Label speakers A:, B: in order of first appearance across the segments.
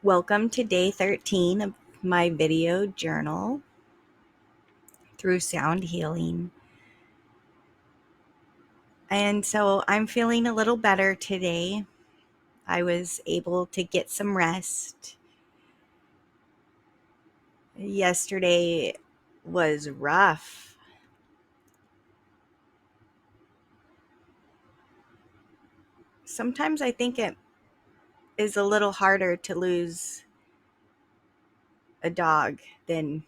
A: Welcome to day 13 of my video journal through sound healing. And so I'm feeling a little better today. I was able to get some rest. Yesterday was rough. Sometimes I think it is a little harder to lose a dog than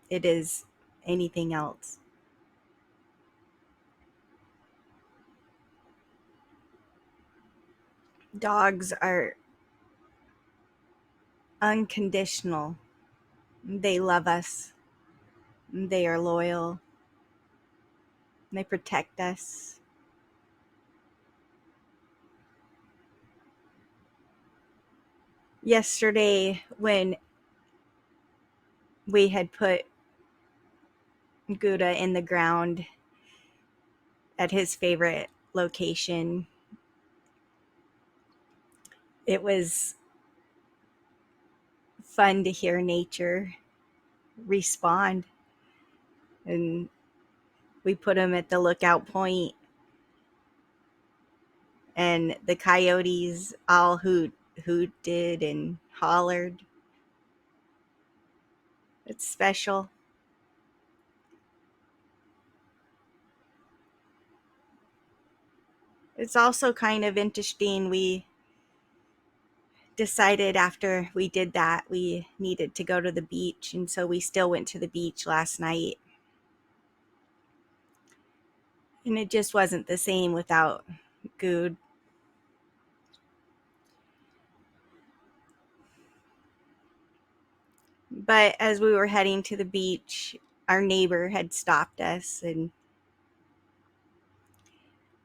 A: it is anything else. Dogs are unconditional. They love us. They are loyal. They protect us. Yesterday, when we had put Gouda in the ground at his favorite location, it was fun to hear nature respond. And we put him at the lookout point, and the coyotes all hooted and hollered. It's special. It's also kind of interesting. We decided after we did that we needed to go to the beach, and so we still went to the beach last night. And it just wasn't the same without Good. But as we were heading to the beach, our neighbor had stopped us and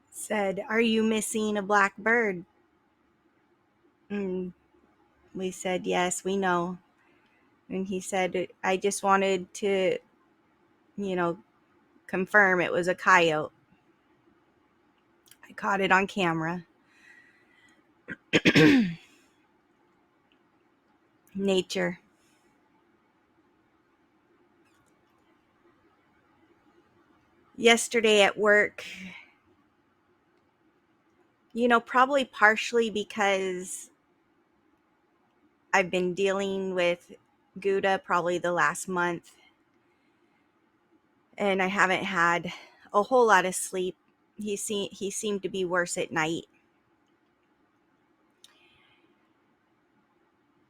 A: said, "Are you missing a black bird?" And we said, "Yes, we know." And he said, "I just wanted to, you know, confirm it was a coyote. I caught it on camera." Nature. Yesterday at work, probably partially because I've been dealing with Gouda probably the last month, and I haven't had a whole lot of sleep. He seemed to be worse at night.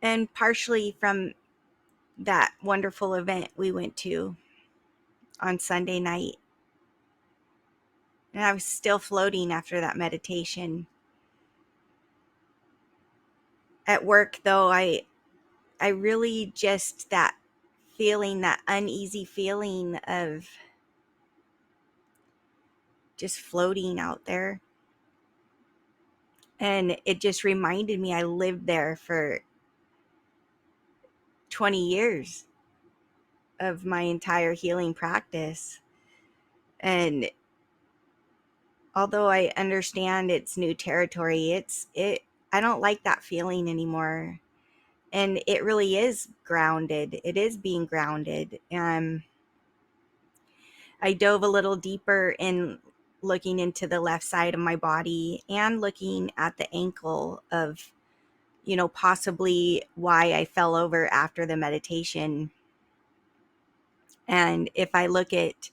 A: And partially from that wonderful event we went to on Sunday night. And I was still floating after that meditation. At work though, I really just that feeling, that uneasy feeling of just floating out there. And it just reminded me I lived there for 20 years of my entire healing practice. And although I understand it's new territory, I don't like that feeling anymore. And it really is grounded. It is being grounded. I dove a little deeper in looking into the left side of my body and looking at the ankle of, possibly why I fell over after the meditation. And if I look at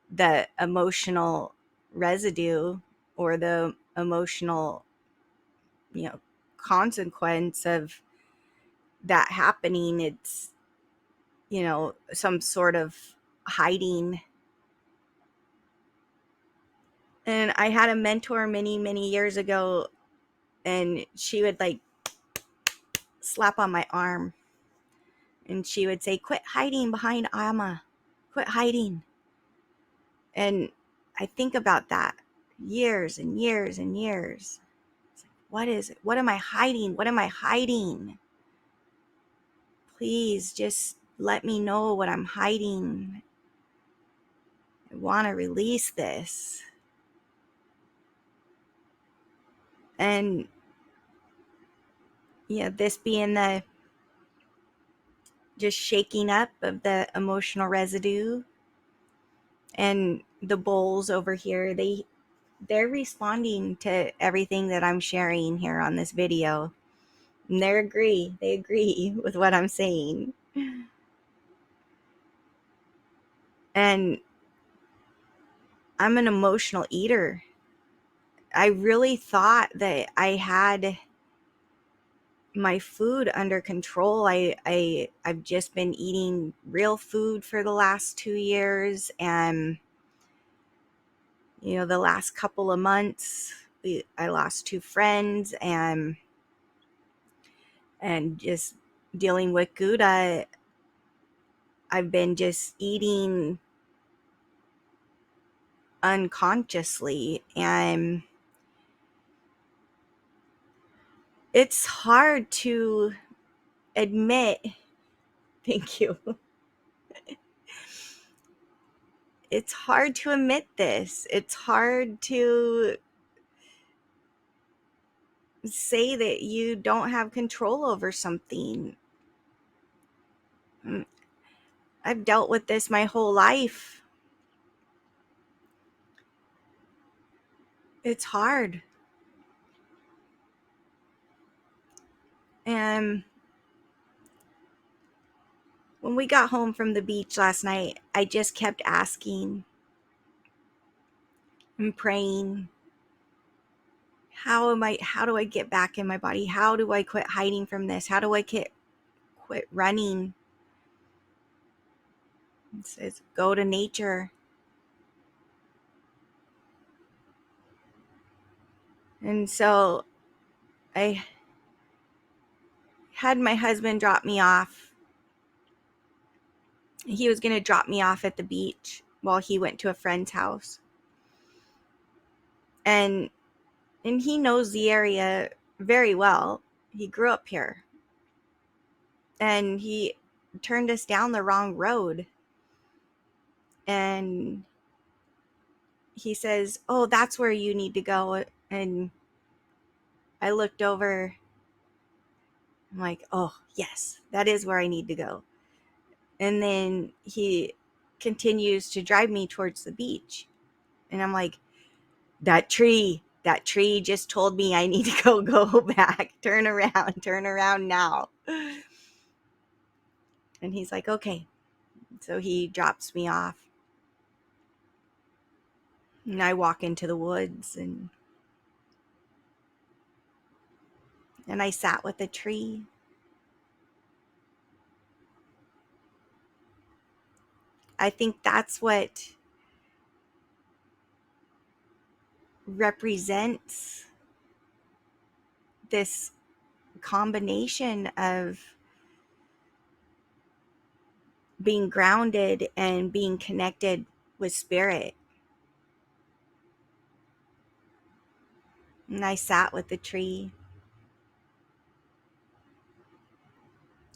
A: the emotional residue or the emotional, consequence of that happening, it's, some sort of hiding. And I had a mentor many, many years ago, and she would like slap on my arm and she would say, "Quit hiding behind Amma. Quit hiding." And I think about that years and years and years. It's like, what is it? What am I hiding? What am I hiding? Please just let me know what I'm hiding. I want to release this. And this being the just shaking up of the emotional residue, and the bowls over here, they're responding to everything that I'm sharing here on this video. And they agree with what I'm saying. And I'm an emotional eater. I really thought that I had my food under control. I've just been eating real food for the last 2 years, and the last couple of months I lost 2 friends, and just dealing with Gouda, I've been just eating unconsciously, and it's hard to admit. Thank you. It's hard to admit this. It's hard to say that you don't have control over something. I've dealt with this my whole life. It's hard. And when we got home from the beach last night, I just kept asking and praying, how do I get back in my body? How do I quit hiding from this? How do I quit running? It says, go to nature. And so I had my husband drop me off. He was going to drop me off at the beach while he went to a friend's house. And he knows the area very well. He grew up here. And he turned us down the wrong road. And he says, "Oh, that's where you need to go." And I looked over. I'm like, "Oh, yes, that is where I need to go." And then he continues to drive me towards the beach. And I'm like, that tree just told me I need to go back, turn around now. And he's like, okay. So he drops me off. And I walk into the woods, and I sat with a tree. I think that's what represents this combination of being grounded and being connected with spirit. And I sat with the tree.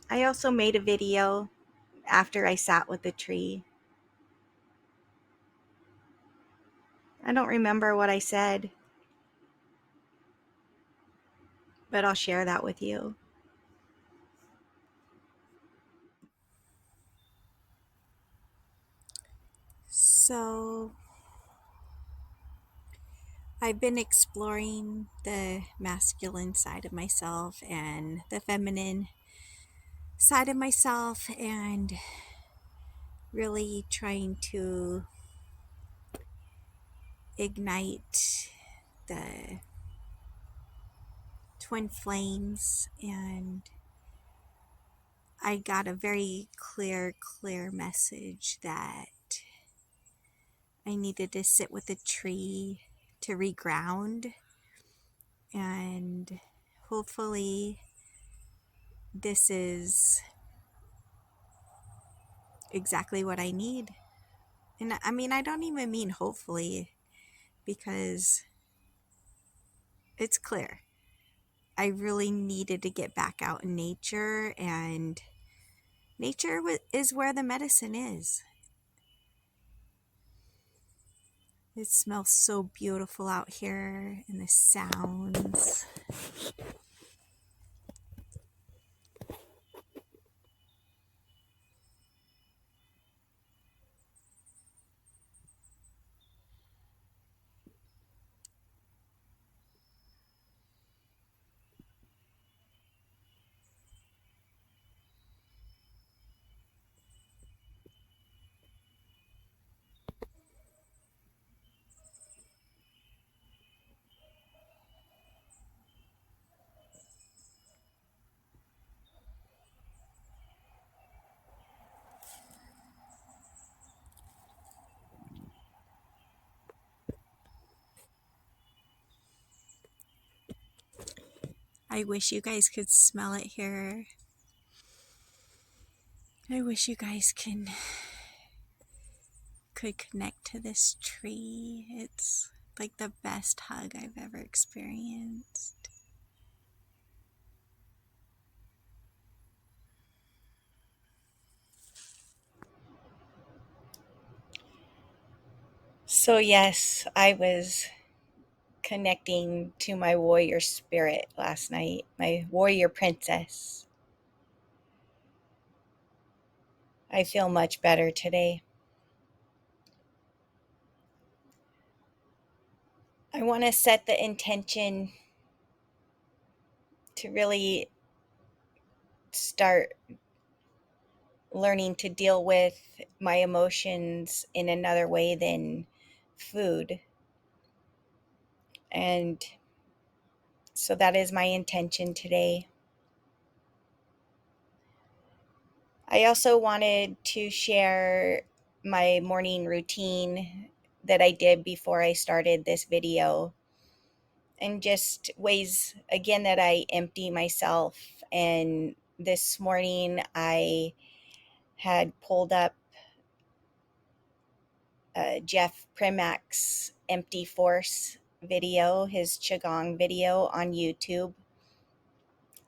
A: I also made a video after I sat with the tree. I don't remember what I said, but I'll share that with you. So I've been exploring the masculine side of myself and the feminine side of myself, and really trying to ignite the twin flames. And I got a very clear message that I needed to sit with a tree to reground, and hopefully this is exactly what I need. And I mean, I don't even mean hopefully, because it's clear. I really needed to get back out in nature, and nature is where the medicine is. It smells so beautiful out here, and the sounds. I wish you guys could smell it here. I wish you guys could connect to this tree. It's like the best hug I've ever experienced. So yes, I was connecting to my warrior spirit last night, my warrior princess. I feel much better today. I want to set the intention to really start learning to deal with my emotions in another way than food. And so that is my intention today. I also wanted to share my morning routine that I did before I started this video, and just ways again that I empty myself. And this morning I had pulled up Jeff Primack's Empty Force video, his Qigong video on YouTube.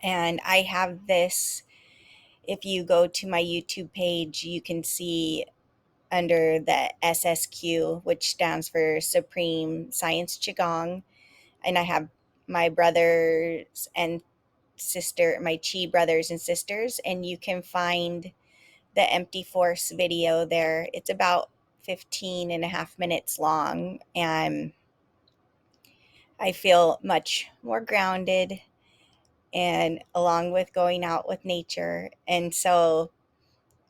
A: And I have this, if you go to my YouTube page, you can see under the SSQ, which stands for Supreme Science Qigong. And I have my brothers and my Chi brothers and sisters, and you can find the Empty Force video there. It's about 15 and a half minutes long, and I feel much more grounded, and along with going out with nature. And so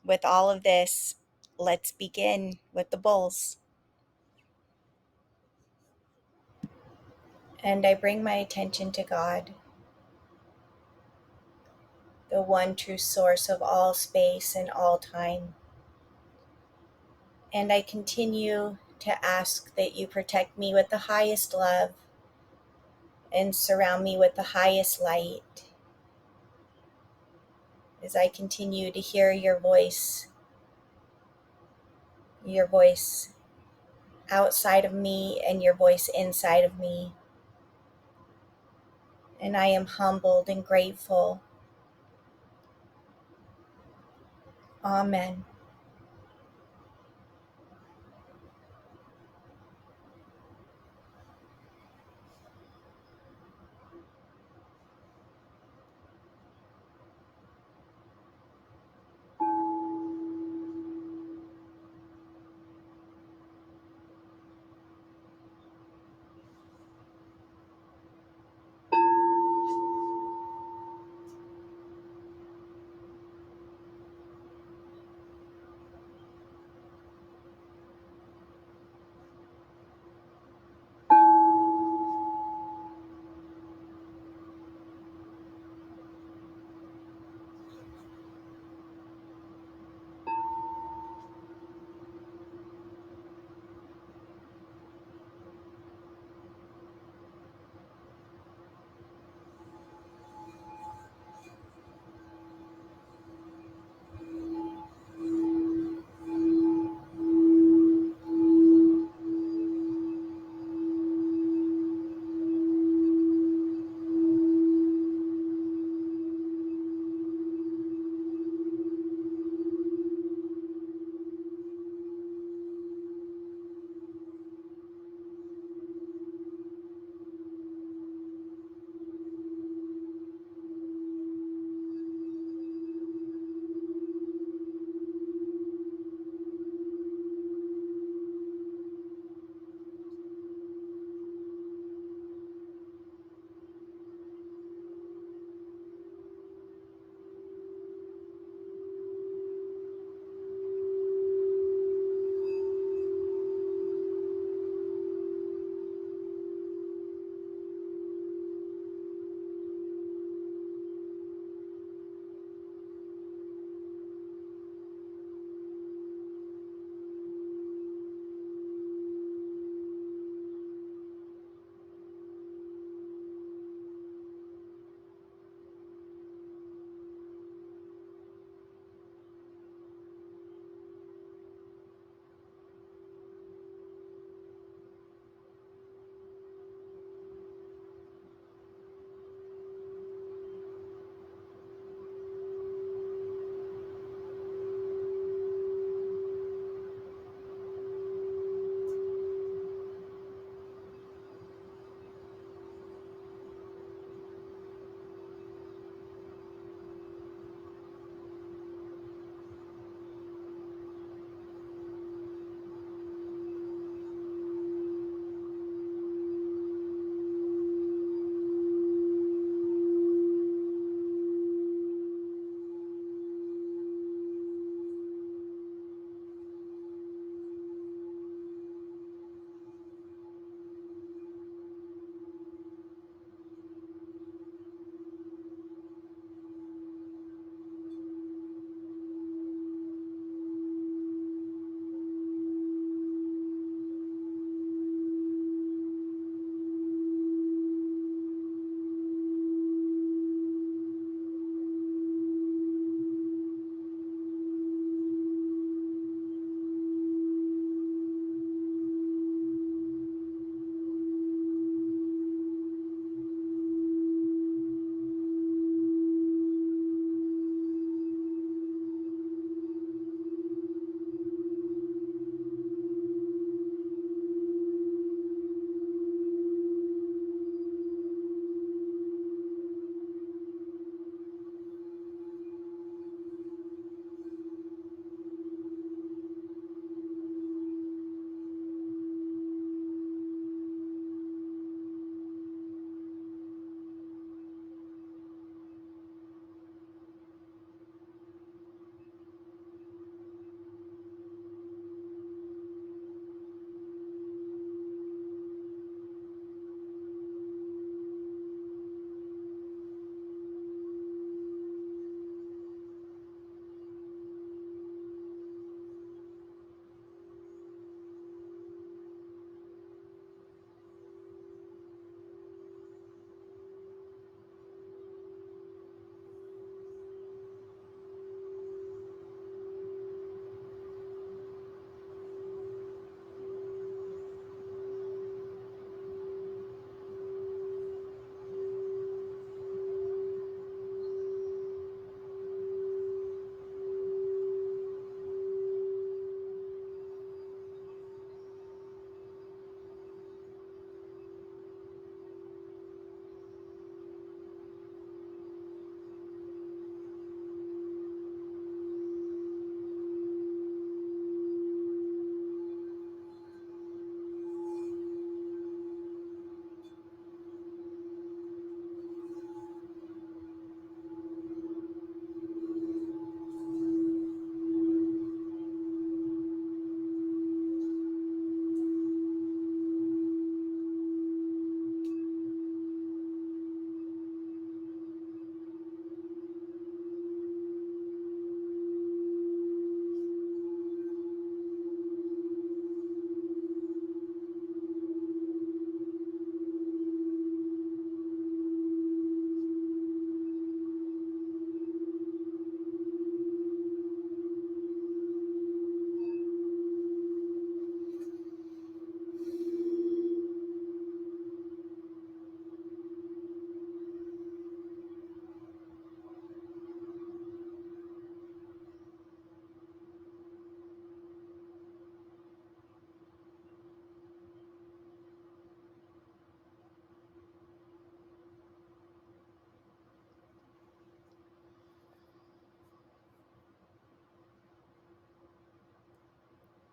A: with all of this, let's begin with the bowls. And I bring my attention to God, the one true source of all space and all time. And I continue to ask that you protect me with the highest love and surround me with the highest light as I continue to hear your voice outside of me and your voice inside of me. And I am humbled and grateful. Amen.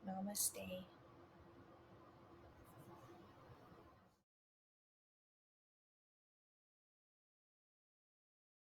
B: Namaste.